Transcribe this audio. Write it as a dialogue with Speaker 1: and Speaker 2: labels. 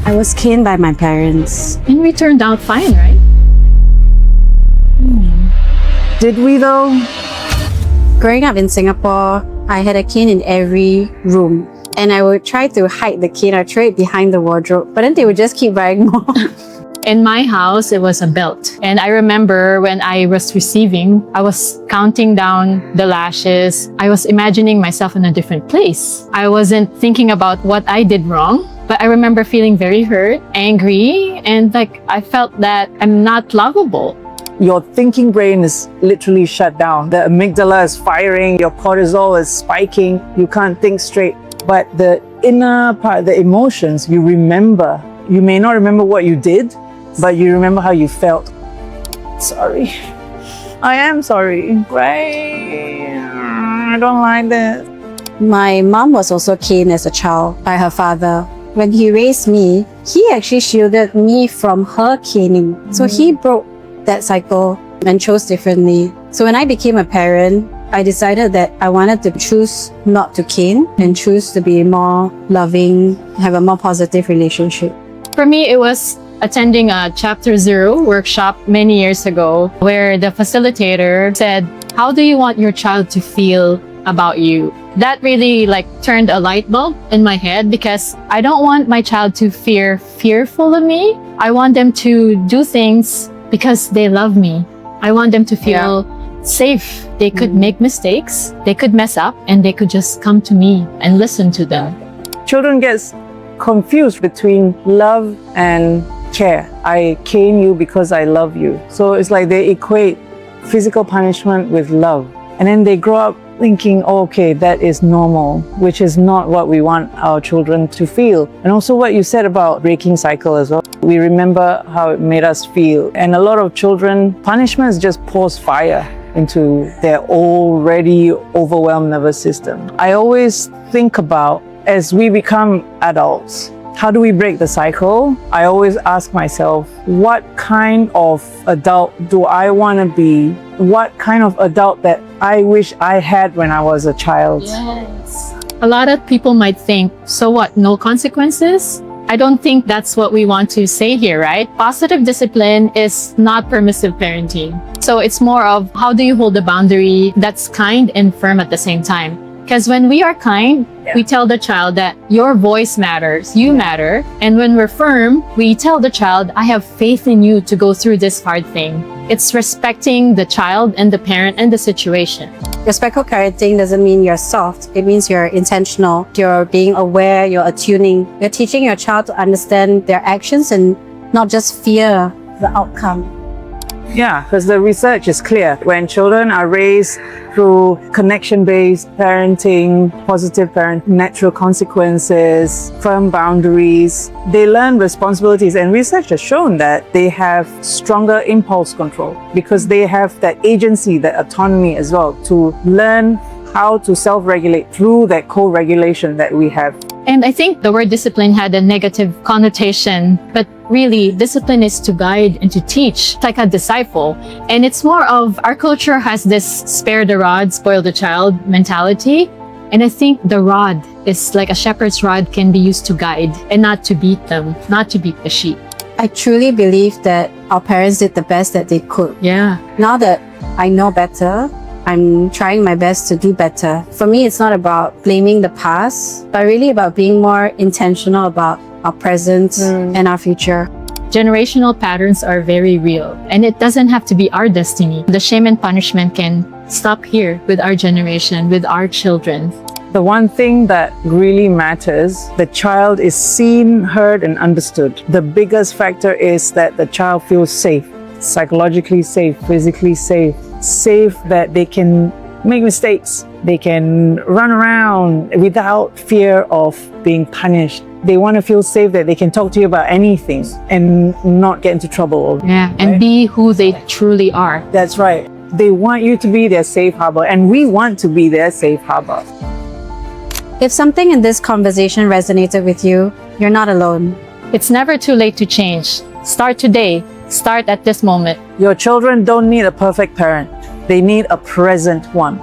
Speaker 1: I was caned by my parents.
Speaker 2: And we turned out fine, right?
Speaker 3: Did we though?
Speaker 1: Growing up in Singapore, I had a cane in every room. And I would try to hide the cane or throw it behind the wardrobe. But then they would just keep buying more.
Speaker 2: In my house, it was a belt. And I remember when I was receiving, I was counting down the lashes. I was imagining myself in a different place. I wasn't thinking about what I did wrong. But I remember feeling very hurt, angry, and like I felt that I'm not lovable.
Speaker 3: Your thinking brain is literally shut down. The amygdala is firing, your cortisol is spiking, you can't think straight. But the inner part, the emotions, you remember. You may not remember what you did, but you remember how you felt. Sorry. I am sorry. Right? I don't like this.
Speaker 1: My mom was also caned as a child by her father. When he raised me, he actually shielded me from her caning. So he broke that cycle and chose differently. So when I became a parent, I decided that I wanted to choose not to cane and choose to be more loving, have a more positive relationship.
Speaker 2: For me, it was attending a Chapter 0 workshop many years ago where the facilitator said, how do you want your child to feel about you? That really turned a light bulb in my head because I don't want my child to fearful of me. I want them to do things because they love me. I want them to feel safe. They could make mistakes, they could mess up, and they could just come to me and listen to them.
Speaker 3: Children get confused between love and care. I cane you because I love you. So it's like they equate physical punishment with love. And then they grow up thinking, oh, okay, that is normal, which is not what we want our children to feel. And also what you said about breaking cycle as well. We remember how it made us feel. And a lot of children, punishments just pours fire into their already overwhelmed nervous system. I always think about, as we become adults, how do we break the cycle? I always ask myself, what kind of adult do I want to be? What kind of adult that I wish I had when I was a child?
Speaker 2: Yes. A lot of people might think, so what, no consequences? I don't think that's what we want to say here, right? Positive discipline is not permissive parenting. So it's more of how do you hold a boundary that's kind and firm at the same time? Because when we are kind, we tell the child that your voice matters, you matter. And when we're firm, we tell the child, I have faith in you to go through this hard thing. It's respecting the child and the parent and the situation.
Speaker 1: Respectful parenting doesn't mean you're soft. It means you're intentional. You're being aware, you're attuning. You're teaching your child to understand their actions and not just fear the outcome.
Speaker 3: Yeah, because the research is clear. When children are raised through connection-based parenting, positive parenting, natural consequences, firm boundaries, they learn responsibilities. And research has shown that they have stronger impulse control because they have that agency, that autonomy as well to learn how to self-regulate through that co-regulation that we have.
Speaker 2: And I think the word discipline had a negative connotation, but really discipline is to guide and to teach, like a disciple. And it's more of our culture has this spare the rod, spoil the child mentality. And I think the rod is like a shepherd's rod can be used to guide and not to beat them, not to beat the sheep.
Speaker 1: I truly believe that our parents did the best that they could.
Speaker 2: Yeah.
Speaker 1: Now that I know better, I'm trying my best to do better. For me, it's not about blaming the past, but really about being more intentional about our present and our future.
Speaker 2: Generational patterns are very real, and it doesn't have to be our destiny. The shame and punishment can stop here with our generation, with our children.
Speaker 3: The one thing that really matters, the child is seen, heard, and understood. The biggest factor is that the child feels safe, psychologically safe, physically safe, safe that they can make mistakes. They can run around without fear of being punished. They want to feel safe that they can talk to you about anything and not get into trouble.
Speaker 2: Yeah, and be who they truly are.
Speaker 3: That's right. They want you to be their safe harbor, and we want to be their safe harbor.
Speaker 1: If something in this conversation resonated with you, you're not alone.
Speaker 2: It's never too late to change. Start today. Start at this moment.
Speaker 3: Your children don't need a perfect parent. They need a present one.